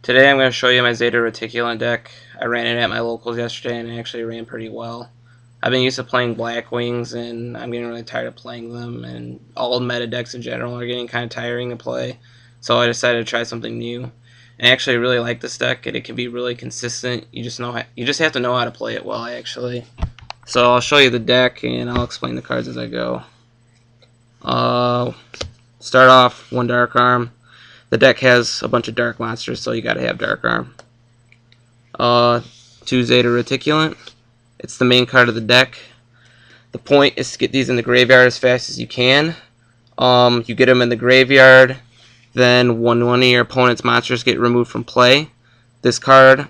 Today I'm going to show you my Zeta Reticulant deck. I ran it at my locals yesterday and it actually ran pretty well. I've been used to playing Blackwings and I'm getting really tired of playing them, and all meta decks in general are getting kind of tiring to play. So I decided to try something new. And I actually really like this deck, and it can be really consistent. You just have to know how to play it well, actually. So I'll show you the deck and I'll explain the cards as I go. Start off one Dark Arm. The deck has a bunch of dark monsters, so you gotta have Dark Arm. 2 Zeta Reticulant. It's the main card of the deck. The point is to get these in the graveyard as fast as you can. You get them in the graveyard, then when one of your opponent's monsters get removed from play, this card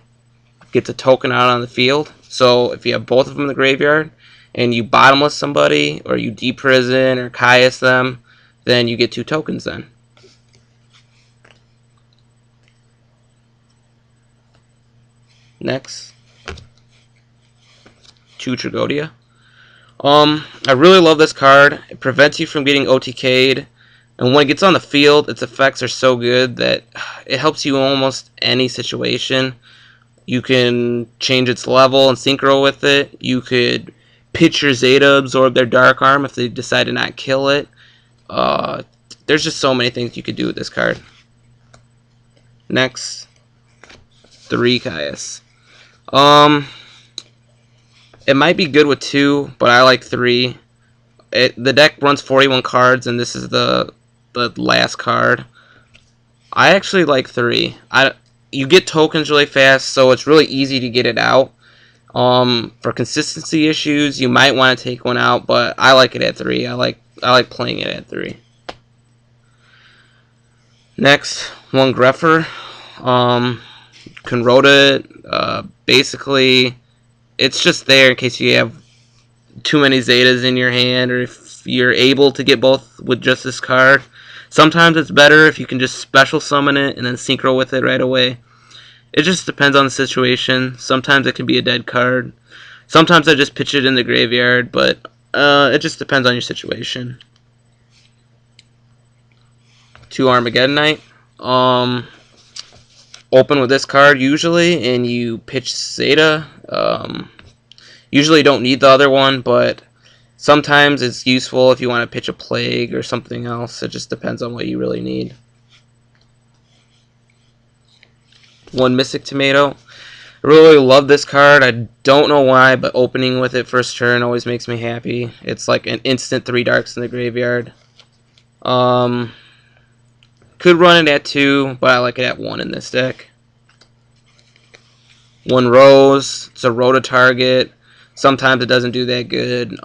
gets a token out on the field. So if you have both of them in the graveyard, and you bottomless somebody, or you deprison or Caius them, then you get 2 tokens then. Next, 2 Tragoedia. I really love this card. It prevents you from getting OTK'd, and when it gets on the field, its effects are so good that it helps you in almost any situation. You can change its level and synchro with it. You could pitch your Zeta, absorb their Dark Arm if they decide to not kill it. There's just so many things you could do with this card. Next, 3 Caius. It might be good with 2, but I like 3. The deck runs 41 cards, and this is the last card. I actually like 3. You get tokens really fast, so it's really easy to get it out. For consistency issues, you might want to take one out, but I like it at 3. I like playing it at 3. Next, 1 Grepher. Can rotate it. Basically, it's just there in case you have too many Zetas in your hand, or if you're able to get both with just this card. Sometimes it's better if you can just special summon it and then synchro with it right away. It just depends on the situation. Sometimes it can be a dead card. Sometimes I just pitch it in the graveyard, but it just depends on your situation. 2 Armageddon Knight. Open with this card usually, and you pitch Zeta. Usually don't need the other one, but sometimes it's useful if you want to pitch a Plague or something else. It just depends on what you really need. 1 Mystic Tomato. I really love this card. I don't know why, but opening with it first turn always makes me happy. It's like an instant 3 darks in the graveyard. Could run it at 2, but I like it at 1 in this deck. 1 Rose. It's a rota target. Sometimes it doesn't do that good.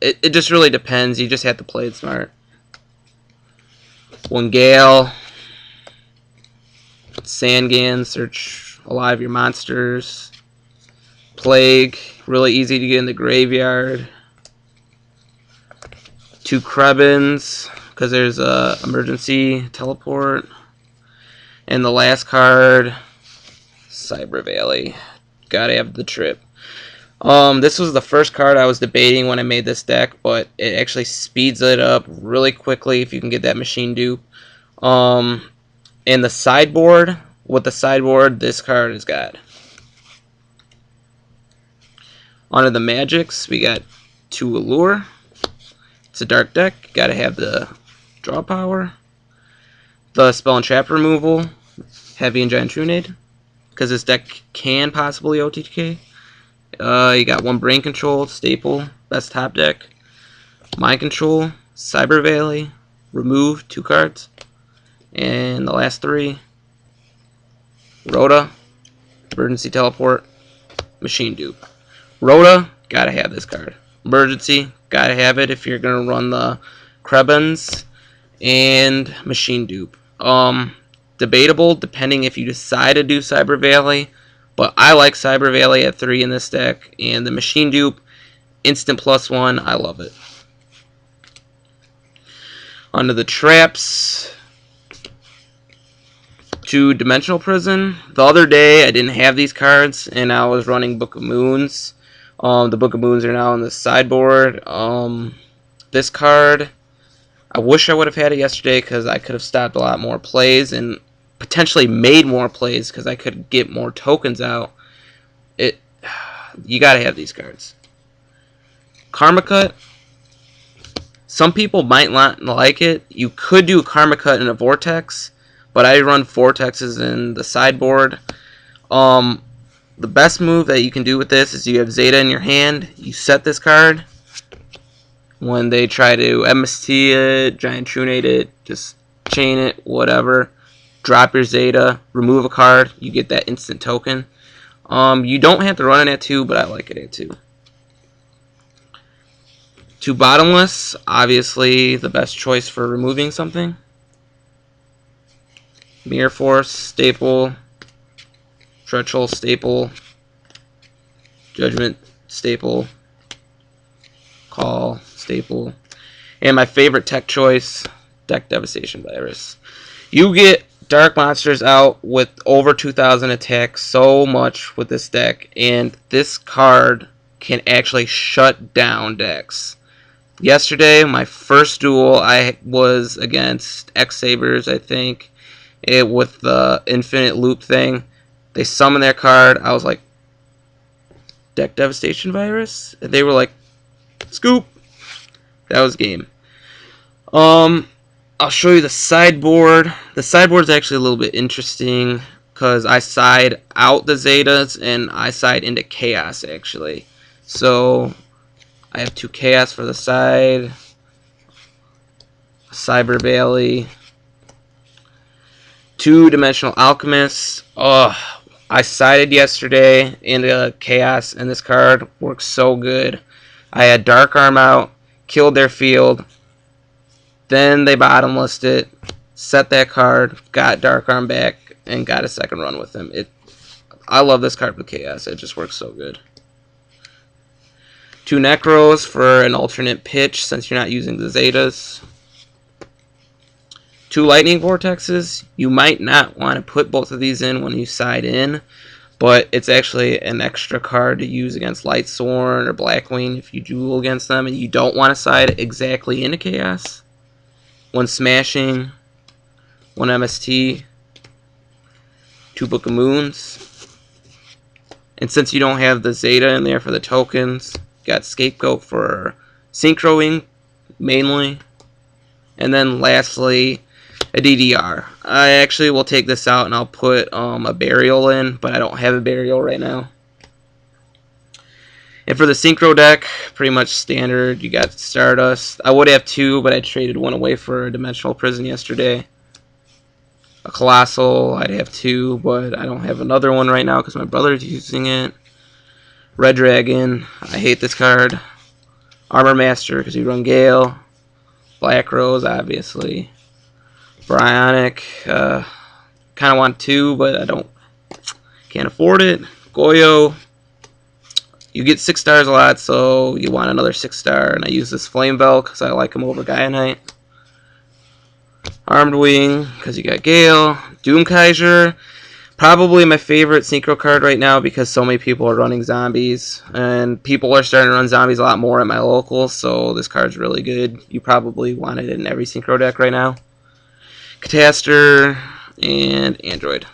It just really depends. You just have to play it smart. 1 Gale. Sangan. Search a lot of your monsters. Plague. Really easy to get in the graveyard. 2 Krebons, because there's a emergency teleport. And the last card, Cyber Valley. Gotta have the trip. This was the first card I was debating when I made this deck, but it actually speeds it up really quickly if you can get that machine dupe. And the sideboard, with the sideboard, this card is got. Onto the magics, we got 2 Allure. It's a dark deck, gotta have the draw power. The spell and trap removal, heavy and giant Trunade, because this deck can possibly OTK. You got 1 Brain Control, staple, best top deck. Mind Control, Cyber Valley, remove 2 cards. And the last 3, Rota, emergency teleport, machine dupe. Rota, gotta have this card. Emergency, gotta have it if you're gonna run the Krebons. And machine dupe. Debatable depending if you decide to do Cyber Valley, but I like Cyber Valley at 3 in this deck, and the machine dupe, instant +1, I love it. Onto the traps. 2 Dimensional Prison. The other day I didn't have these cards, and I was running Book of Moons. The Book of Moons are now on the sideboard. This card, I wish I would have had it yesterday because I could have stopped a lot more plays, and potentially made more plays because I could get more tokens out. You gotta have these cards. Karma Cut. Some people might not like it. You could do Karma Cut in a Vortex, but I run Vortexes in the sideboard. The best move that you can do with this is you have Zeta in your hand. You set this card. When they try to MST it, Giant Trunade it, just chain it, whatever. Drop your Zeta, remove a card, you get that instant token. You don't have to run it at 2, but I like it at 2. 2 Bottomless, obviously the best choice for removing something. Mirror Force, staple. Torrential, staple. Judgment, staple. Call, staple. And my favorite tech choice, deck Devastation Virus. You get dark monsters out with over 2,000 attack so much with this deck, and this card can actually shut down decks. Yesterday, my first duel, I was against X-Sabers, I think, with the infinite loop thing. They summoned their card. I was like, deck Devastation Virus? And they were like, scoop. That was game. I'll show you the sideboard. The sideboard is actually a little bit interesting because I side out the Zetas and I side into Chaos actually. So I have 2 Chaos for the side, Cyber Bailey, 2 Dimensional Alchemists. I sided yesterday into Chaos and this card works so good. I had Dark Arm out, killed their field. Then they bottomlessed it, set that card, got Dark Arm back, and got a second run with him. I love this card with Chaos. It just works so good. 2 Necros for an alternate pitch since you're not using the Zetas. 2 Lightning Vortexes. You might not want to put both of these in when you side in, but it's actually an extra card to use against Lightsworn or Blackwing if you duel against them and you don't want to side exactly into Chaos. 1 Smashing, 1 MST, 2 Book of Moons. And since you don't have the Zeta in there for the tokens, you got Scapegoat for Synchroing mainly. And then lastly, a DDR. I actually will take this out and I'll put a Burial in, but I don't have a Burial right now. And for the Synchro deck, pretty much standard. You got Stardust. I would have 2, but I traded 1 away for a Dimensional Prison yesterday. A Colossal, I'd have 2, but I don't have another one right now because my brother's using it. Red Dragon, I hate this card. Armor Master, because you run Gale. Black Rose, obviously. Bryonic, kind of want 2, but can't afford it. Goyo. You get 6 stars a lot, so you want another 6 star, and I use this Flame Bell because I like him over Gaia Knight. Armed Wing, because you got Gale. Doomkaiser, probably my favorite Synchro card right now because so many people are running zombies, and people are starting to run zombies a lot more at my locals, so this card's really good. You probably want it in every Synchro deck right now. Cataster, and Android.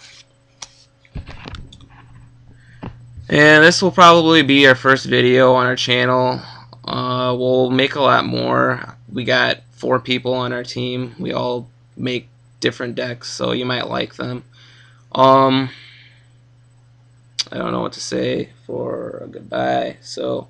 And this will probably be our first video on our channel. We'll make a lot more. We got 4 people on our team. We all make different decks, so you might like them. I don't know what to say for a goodbye, so